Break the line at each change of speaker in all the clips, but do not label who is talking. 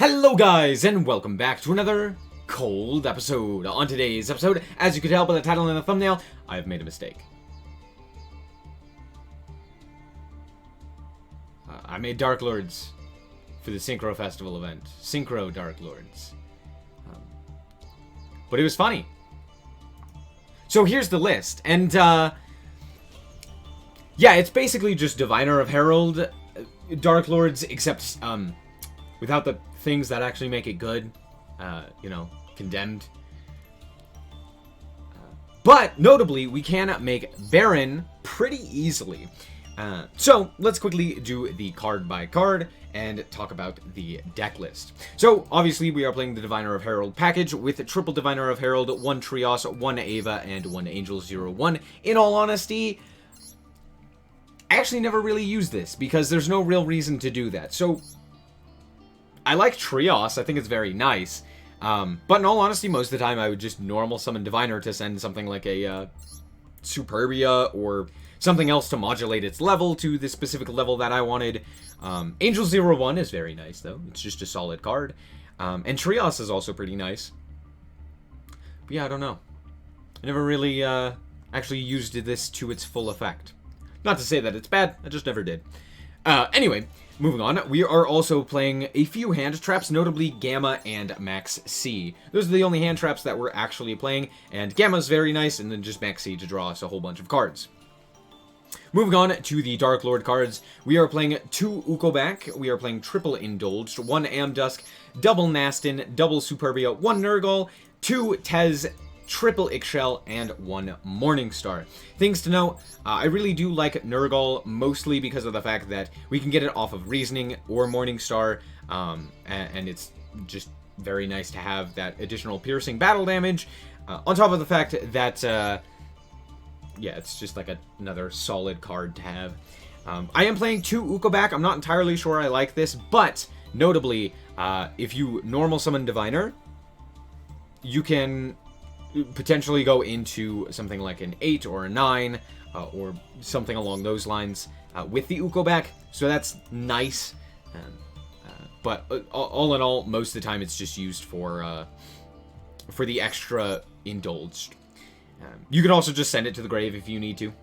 Hello guys, and welcome back to another cold episode. On today's episode, as you can tell by the title and the thumbnail, I've made a mistake. I made Darklords for the Synchro Festival event. Synchro Darklords. But it was funny. So here's the list, and yeah, it's basically just Diviner of Herald Darklords, except without the things that actually make it good, condemned. But notably, we can make Baron pretty easily. So let's quickly do the card by card and talk about the deck list. So obviously we are playing the Diviner of Herald package with triple Diviner of Herald, 1 Trios, 1 Ava, and 1 Angel 01. In all honesty, I actually never really used this because there's no real reason to do that. So I like Trios, I think it's very nice. But in all honesty, most of the time I would just normal summon Diviner to send something like a Superbia or something else to modulate its level to the specific level that I wanted. Angel 01 is very nice, though. It's just a solid card. And Trios is also pretty nice. But yeah, I don't know. I never really actually used this to its full effect. Not to say that it's bad, I just never did. Anyway, moving on, we are also playing a few hand traps, notably Gamma and Max C. Those are the only hand traps that we're actually playing, and Gamma's very nice, and then just Max C to draw us a whole bunch of cards. Moving on to the Darklord cards, we are playing 2 Ukobak, we are playing triple Indulged, 1 Amdusk, double Nastin, double Superbia, 1 Nurgle, 2 Tez, triple Ixchel, and 1 Morningstar. Things to note, I really do like Nurgle, mostly because of the fact that we can get it off of Reasoning or Morningstar, and it's just very nice to have that additional piercing battle damage, on top of the fact that yeah, it's just like another solid card to have. I am playing 2 Ukobak. I'm not entirely sure I like this, but notably, if you normal summon Diviner, you can potentially go into something like an 8 or a 9, or something along those lines with the Ukobak, so that's nice. But all in all, most of the time it's just used for the extra Indulged. You could also just send it to the grave if you need to.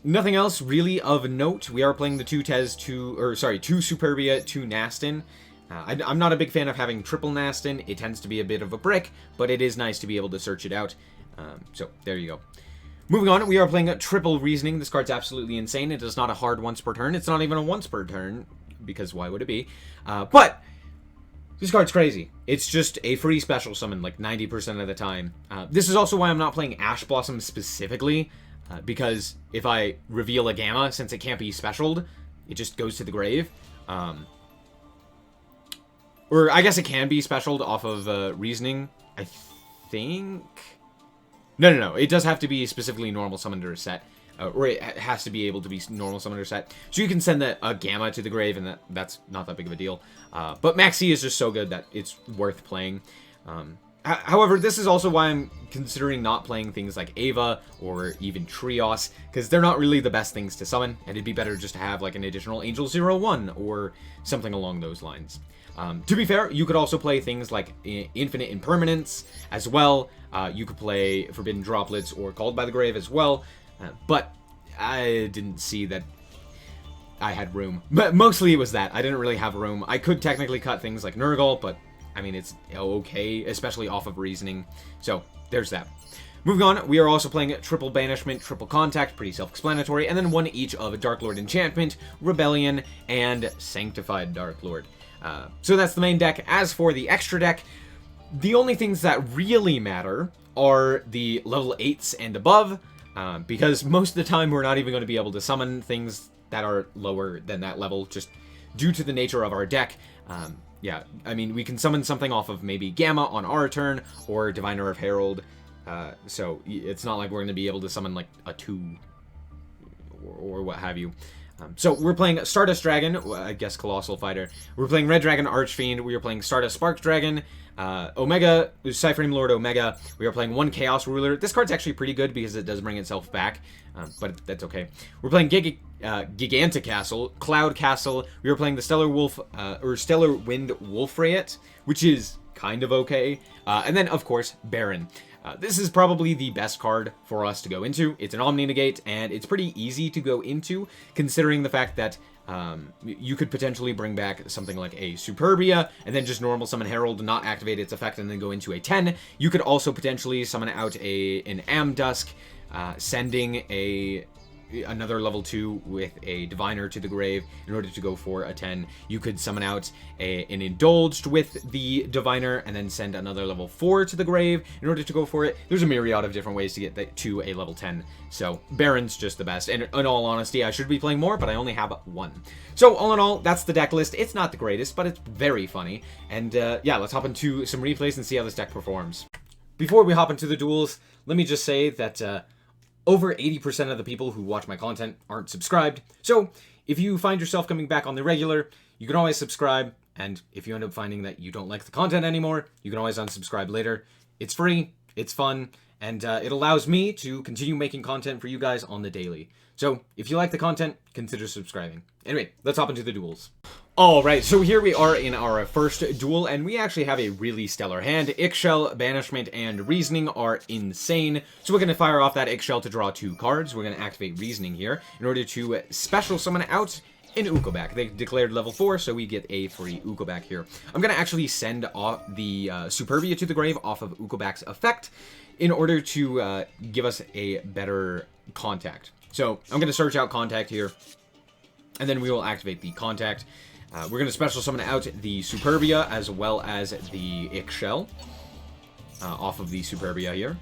Nothing else really of note. We are playing the 2 Tez, 2 Superbia, 2 Nastin. I'm not a big fan of having triple Nastin. It tends to be a bit of a brick, but it is nice to be able to search it out. So there you go. Moving on, we are playing a triple Reasoning. This card's absolutely insane. It is not a hard once per turn. It's not even a once per turn, because why would it be? But this card's crazy. It's just a free special summon like 90% of the time. This is also why I'm not playing Ash Blossom specifically, because if I reveal a Gamma, since it can't be specialed, it just goes to the grave. Or I guess it can be specialed off of Reasoning, I think? No. It does have to be specifically normal summoned or set. Or it has to be able to be normal summoned or set. So you can send a Gamma to the grave, and that's not that big of a deal. But Maxi is just so good that it's worth playing. However, this is also why I'm considering not playing things like Ava or even Trios, because they're not really the best things to summon, and it'd be better just to have like an additional Angel 01 or something along those lines. To be fair, you could also play things like Infinite Impermanence as well. You could play Forbidden Droplets or Called by the Grave as well. But I didn't see that I had room. But mostly it was that. I didn't really have room. I could technically cut things like Nurgle, but I mean, it's okay, especially off of Reasoning. So there's that. Moving on, we are also playing triple Banishment, triple Contact, pretty self-explanatory, and then 1 each of Darklord Enchantment, Rebellion, and Sanctified Darklord. So that's the main deck. As for the extra deck, the only things that really matter are the level 8s and above, because most of the time we're not even going to be able to summon things that are lower than that level, just due to the nature of our deck. Yeah, I mean, we can summon something off of maybe Gamma on our turn, or Diviner of Herald, so it's not like we're going to be able to summon like a 2, or what have you. So we're playing Stardust Dragon, I guess Colossal Fighter. We're playing Red Dragon Archfiend. We are playing Stardust Spark Dragon, Omega, Cyframe Lord Omega. We are playing one Chaos Ruler. This card's actually pretty good because it does bring itself back, but that's okay. We're playing Gigantic Castle, Cloud Castle. We are playing the Stellar Wolf, or Stellar Wind Wolfrayet, which is kind of okay. And then, of course, Baron. This is probably the best card for us to go into. It's an Omni Negate, and it's pretty easy to go into, considering the fact that you could potentially bring back something like a Superbia, and then just normal summon Herald, not activate its effect, and then go into a 10. You could also potentially summon out an Amdusk, sending another level 2 with a Diviner to the grave in order to go for a 10. You could summon out an Indulged with the Diviner and then send another level 4 to the grave in order to go for it. There's a myriad of different ways to get to a level 10. So Baron's just the best. And in all honesty, I should be playing more, but I only have one. So all in all, that's the deck list. It's not the greatest, but it's very funny. And yeah, let's hop into some replays and see how this deck performs. Before we hop into the duels, let me just say that over 80% of the people who watch my content aren't subscribed. So if you find yourself coming back on the regular, you can always subscribe. And if you end up finding that you don't like the content anymore, you can always unsubscribe later. It's free, it's fun, and it allows me to continue making content for you guys on the daily. So if you like the content, consider subscribing. Anyway, let's hop into the duels. Alright, so here we are in our first duel, and we actually have a really stellar hand. Ixchel, Banishment, and Reasoning are insane. So we're going to fire off that Ixchel to draw 2 cards. We're going to activate Reasoning here in order to special summon out an Ukobak. They declared level 4, so we get a free Ukobak here. I'm going to actually send off the Superbia to the grave off of Ukobak's effect in order to give us a better contact. So I'm going to search out Contact here, and then we will activate the Contact. We're going to special summon out the Superbia as well as the Ixchel off of the Superbia here.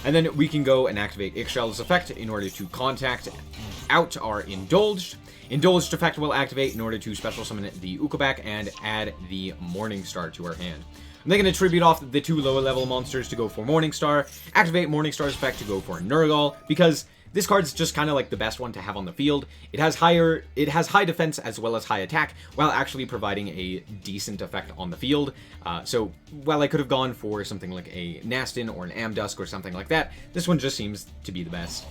And then we can go and activate Ixchel's effect in order to contact out our Indulged. Indulged effect will activate in order to special summon the Ukobak and add the Morningstar to our hand. I'm then going to tribute off the 2 lower level monsters to go for Morningstar, activate Morningstar's effect to go for Nurgle, because this card's just kind of like the best one to have on the field. It has high defense as well as high attack, while actually providing a decent effect on the field. So while I could have gone for something like a Nastin or an Amdusk or something like that, this one just seems to be the best.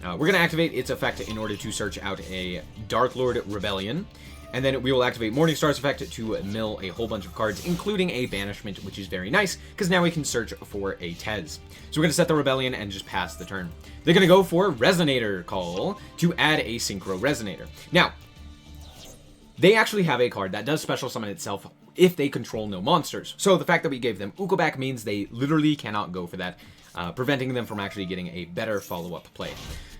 We're going to activate its effect in order to search out a Darklord Rebellion. And then we will activate Morningstar's effect to mill a whole bunch of cards, including a Banishment, which is very nice, because now we can search for a Tez. So we're going to set the Rebellion and just pass the turn. They're going to go for Resonator Call to add a Synchro Resonator. Now, they actually have a card that does special summon itself if they control no monsters. So the fact that we gave them Ukobak means they literally cannot go for that, preventing them from actually getting a better follow-up play.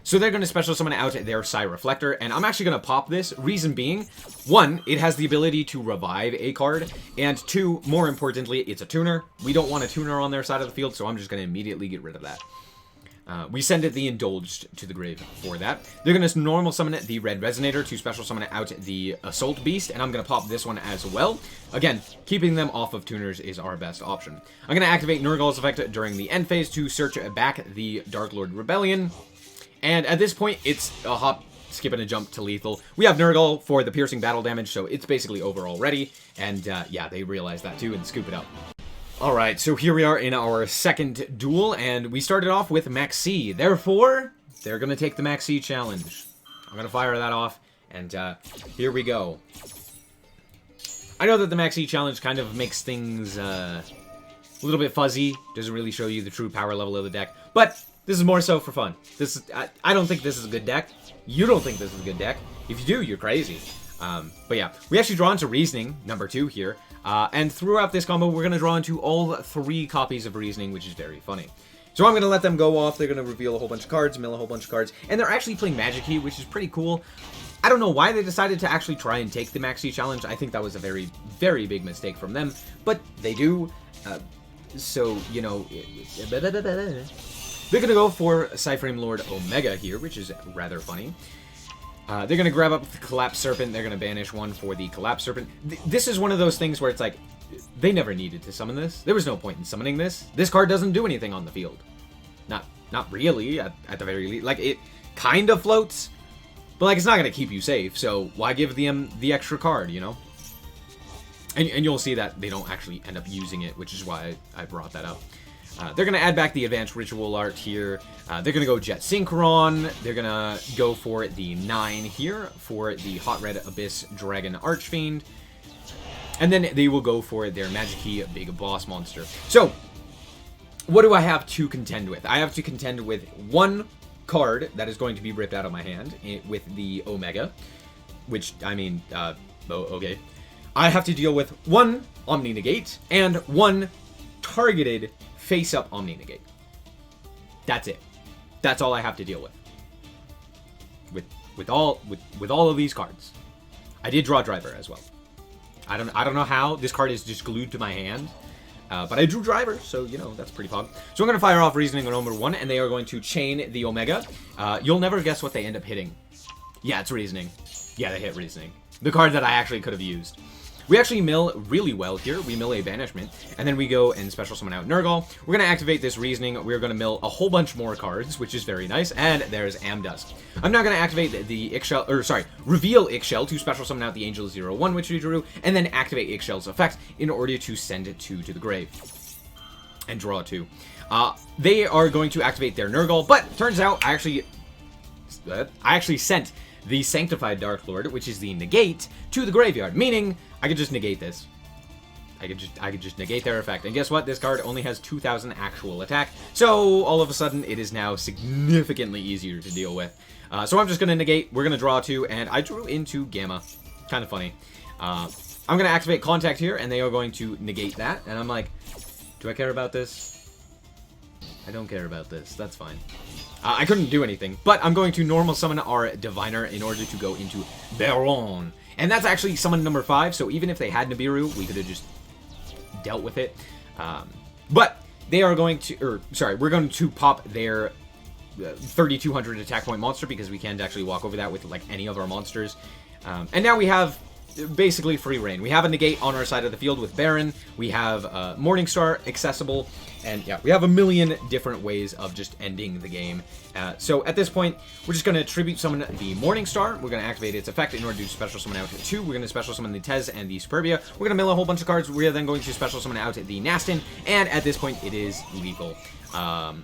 So they're going to special summon out their Psy Reflector, and I'm actually going to pop this, reason being, 1, it has the ability to revive a card, and 2, more importantly, it's a tuner. We don't want a tuner on their side of the field, so I'm just going to immediately get rid of that. We send it the Indulged to the grave for that. They're going to normal summon it, the Red Resonator, to special summon out the Assault Beast, and I'm going to pop this one as well. Again, keeping them off of tuners is our best option. I'm going to activate Nurgle's effect during the end phase to search back the Darklord Rebellion. And at this point, it's a hop, skip, and a jump to lethal. We have Nurgle for the piercing battle damage, so it's basically over already. And yeah, they realize that too and scoop it up. Alright, so here we are in our second duel, and we started off with Maxi. Therefore, they're going to take the Maxi challenge. I'm going to fire that off, and here we go. I know that the Maxi challenge kind of makes things a little bit fuzzy, doesn't really show you the true power level of the deck, but this is more so for fun. I don't think this is a good deck. You don't think this is a good deck. If you do, you're crazy. But yeah, we actually draw into Reasoning, number 2 here. And throughout this combo, we're going to draw into all 3 copies of Reasoning, which is very funny. So I'm going to let them go off. They're going to reveal a whole bunch of cards, mill a whole bunch of cards. And they're actually playing Magic Key, which is pretty cool. I don't know why they decided to actually try and take the Maxi challenge. I think that was a very, very big mistake from them. But they do. So, you know... They're going to go for Cyframe Lord Omega here, which is rather funny. They're going to grab up the Collapse Serpent. They're going to banish 1 for the Collapse Serpent. This is one of those things where it's like, they never needed to summon this. There was no point in summoning this. This card doesn't do anything on the field. Not really, at the very least. Like, it kind of floats, But, like, it's not going to keep you safe, so why give them the extra card, you know? And you'll see that they don't actually end up using it, which is why I brought that up. They're going to add back the advanced ritual art here. They're going to go Jet Synchron. They're going to go for the 9 here for the Hot Red Abyss Dragon Archfiend. And then they will go for their Magic Key Big Boss Monster. So, what do I have to contend with? I have to contend with one card that is going to be ripped out of my hand with the Omega. Which, I mean, okay. I have to deal with one Omni Negate and one targeted face-up Omni Negate. That's it. That's all I have to deal with. With all of these cards. I did draw Driver as well. I don't know how. This card is just glued to my hand. But I drew Driver, so, you know, that's pretty fun. So I'm going to fire off Reasoning on number 1, and they are going to chain the Omega. You'll never guess what they end up hitting. Yeah, it's Reasoning. Yeah, they hit Reasoning. The card that I actually could have used. We actually mill really well here. We mill a Banishment, and then we go and special summon out Nurgle. We're going to activate this Reasoning. We're going to mill a whole bunch more cards, which is very nice, and there's Amdusk. I'm now going to activate the Ixchel, or sorry, reveal Ixchel to special summon out the Angel 01, which we drew, and then activate Ixchel's effect in order to send it to the grave. And draw 2. They are going to activate their Nurgle, but turns out I actually sent the Sanctified Darklord, which is the negate, to the graveyard, meaning I could just negate this. I could just negate their effect. And guess what? This card only has 2,000 actual attack, so all of a sudden it is now significantly easier to deal with. So I'm just going to negate. We're going to draw 2, and I drew into Gamma. Kind of funny. I'm going to activate Contact here, and they are going to negate that. And I'm like, do I care about this? I don't care about this. That's fine. I couldn't do anything, but I'm going to normal summon our Diviner in order to go into Baron. And that's actually summon number 5, so even if they had Nibiru, we could have just dealt with it. But they are going to, we're going to pop their 3,200 attack point monster because we can't actually walk over that with like any of our monsters. And now we have basically free reign. We have a negate on our side of the field with Baron. We have Morningstar accessible. And yeah, we have a million different ways of just ending the game. So at this point, we're just going to tribute summon the Morningstar. We're going to activate its effect in order to special summon out 2. We're going to special summon the Tez and the Superbia. We're going to mill a whole bunch of cards. We're then going to special summon out the Nastin. And at this point, it is lethal.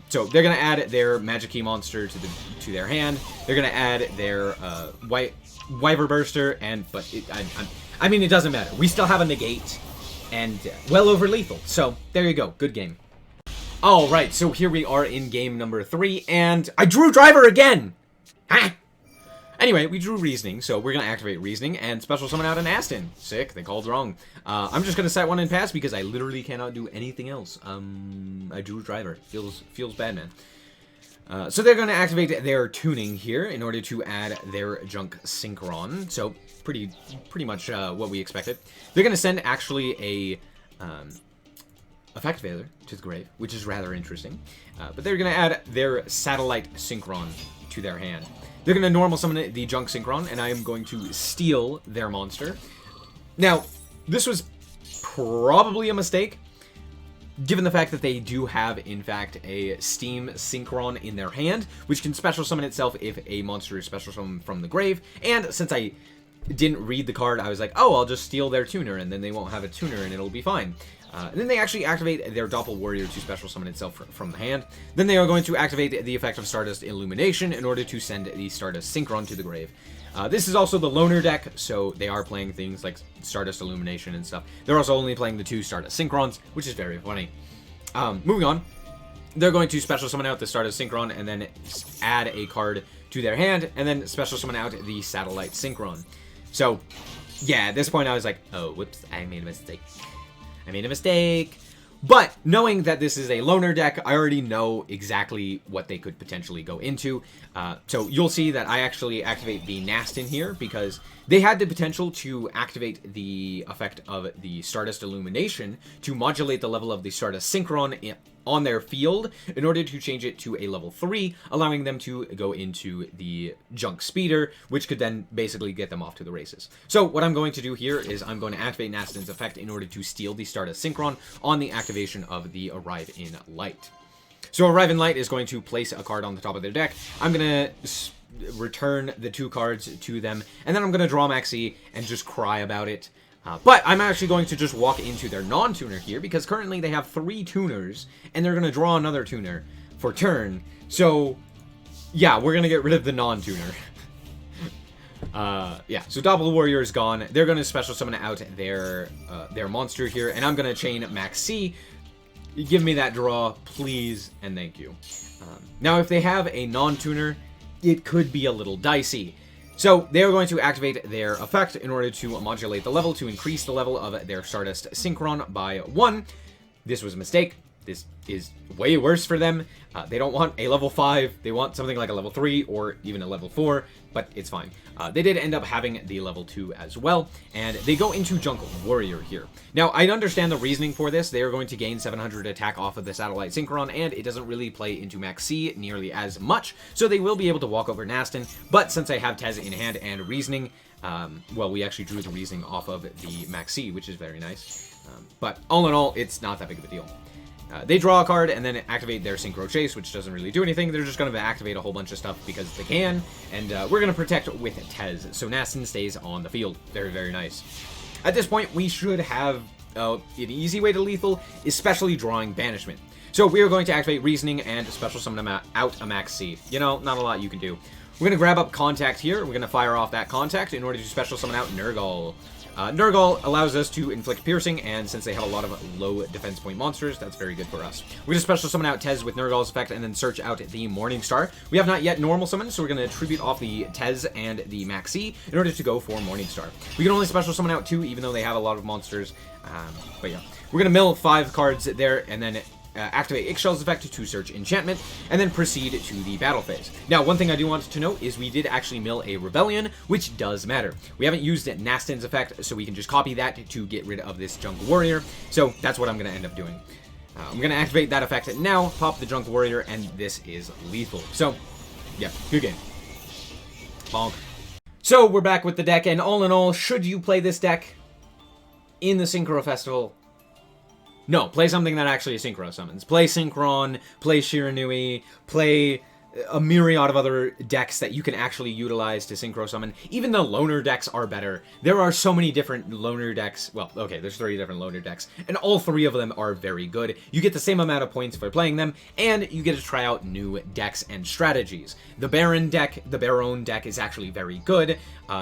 So they're going to add their Magic Key monster to their hand. They're going to add their Wyver Burster. I mean, it doesn't matter. We still have a negate. And well over lethal. So there you go. Good game. Alright, so here we are in game number 3, and I drew Driver again! Ha! Anyway, we drew Reasoning, so we're going to activate Reasoning and special summon out an Aston. Sick, they called wrong. I'm just going to set one and pass because I literally cannot do anything else. I drew Driver. Feels bad, man. So they're going to activate their tuning here in order to add their Junk Synchron. So pretty much what we expected. They're going to send actually a Effect Veiler to the grave, which is rather interesting. But they're going to add their Satellite Synchron to their hand. They're going to normal summon the Junk Synchron, and I am going to steal their monster. Now, this was probably a mistake, given the fact that they do have, in fact, a Steam Synchron in their hand, which can special summon itself if a monster is special summoned from the grave. And since I didn't read the card, I was like, oh, I'll just steal their tuner, and then they won't have a tuner, and it'll be fine. And then they actually activate their Doppel Warrior to special summon itself from the hand. Then they are going to activate the effect of Stardust Illumination in order to send the Stardust Synchron to the grave. This is also the loner deck, so they are playing things like Stardust Illumination and stuff. They're also only playing the 2 Stardust Synchrons, which is very funny. Moving on, they're going to special summon out the Stardust Synchron and then add a card to their hand, and then special summon out the Satellite Synchron. So, yeah, at this point I was like, oh, whoops, I made a mistake. But knowing that this is a loner deck, I already know exactly what they could potentially go into. So you'll see that I actually activate the Nastin here because they had the potential to activate the effect of the Stardust Illumination to modulate the level of the Stardust Synchron on their field in order to change it to a level 3, allowing them to go into the Junk Speeder, which could then basically get them off to the races. So what I'm going to do here is I'm going to activate Nastin's effect in order to steal the Stardust Synchron on the activation of the Arrive in Light. So Arrive in Light is going to place a card on the top of their deck. I'm going to return the 2 cards to them, and then I'm going to draw Maxi and just cry about it. But I'm actually going to just walk into their non-tuner here, because currently they have 3 tuners, and they're going to draw another tuner for turn. So, yeah, we're going to get rid of the non-tuner. Yeah, so Doppel Warrior is gone. They're going to special summon out their monster here, and I'm going to chain Maxi. Give me that draw, please, and thank you. Now, if they have a non-tuner, it could be a little dicey. So, they are going to activate their effect in order to modulate the level to increase the level of their Stardust Synchron by 1. This was a mistake. This is way worse for them. They don't want a level 5. They want something like a level 3 or even a level 4, but it's fine. They did end up having the level 2 as well, and they go into Jungle Warrior here. Now, I understand the reasoning for this. They are going to gain 700 attack off of the Satellite Synchron, and it doesn't really play into Max C nearly as much, so they will be able to walk over Nastin, but since I have Tez in hand and Reasoning, well, we actually drew the Reasoning off of the Max C, which is very nice. But all in all, it's not that big of a deal. They draw a card and then activate their Synchro Chase, which doesn't really do anything. They're just going to activate a whole bunch of stuff because they can, and we're going to protect with Tez, so Nastin stays on the field. Very, very nice. At this point, we should have an easy way to lethal, especially drawing Banishment. So we are going to activate Reasoning and special summon out a Max C. You know, not a lot you can do. We're going to grab up Contact here. We're going to fire off that Contact in order to special summon out Nurgle. Nurgle allows us to inflict piercing, and since they have a lot of low defense point monsters, that's very good for us. We're going to special summon out Tez with Nurgle's effect, and then search out the Morningstar. We have not yet normal summoned, so we're going to tribute off the Tez and the Maxi in order to go for Morningstar. We can only special summon out 2, even though they have a lot of monsters. But yeah, we're going to mill 5 cards there, and then activate Ixchel's effect to search enchantment, and then proceed to the battle phase. Now, one thing I do want to note is we did actually mill a Rebellion, which does matter. We haven't used Nastin's effect, so we can just copy that to get rid of this Junk Warrior, so that's what I'm going to end up doing. I'm going to activate that effect now, pop the Junk Warrior, and this is lethal. So, yeah, good game. Bonk. So, we're back with the deck, and all in all, should you play this deck in the Synchro Festival? No, play something that actually Synchro summons. Play Synchron, play Shiranui, play a myriad of other decks that you can actually utilize to Synchro summon. Even the loner decks are better. There are so many different loner decks. Well, okay, there's 3 different loner decks, and all 3 of them are very good. You get the same amount of points for playing them, and you get to try out new decks and strategies. The Baron deck, the Baron deck is actually very good,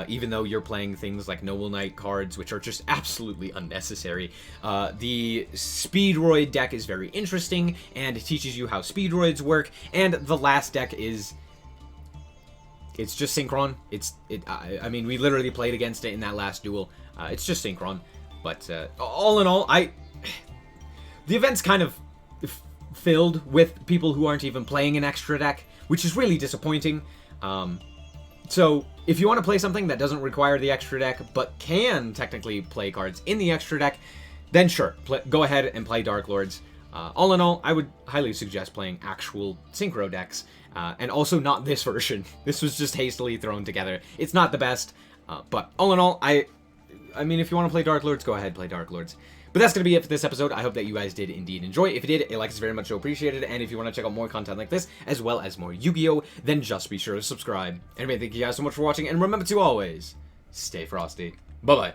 even though you're playing things like Noble Knight cards, which are just absolutely unnecessary. The Speedroid deck is very interesting, and it teaches you how Speedroids work, and the last deck is... it's just Synchron. I mean, we literally played against it in that last duel. It's just Synchron. But all in all, the event's kind of filled with people who aren't even playing an extra deck, which is really disappointing. So if you want to play something that doesn't require the extra deck, but can technically play cards in the extra deck, then sure, go ahead and play Darklords. All in all, I would highly suggest playing actual Synchro decks, and also not this version. This was just hastily thrown together. It's not the best, but all in all, I mean, if you want to play Darklords, go ahead, play Darklords. But that's going to be it for this episode. I hope that you guys did indeed enjoy. If you did, a like is very much so appreciated, and if you want to check out more content like this, as well as more Yu-Gi-Oh!, then just be sure to subscribe. Anyway, thank you guys so much for watching, and remember to always stay frosty. Bye-bye.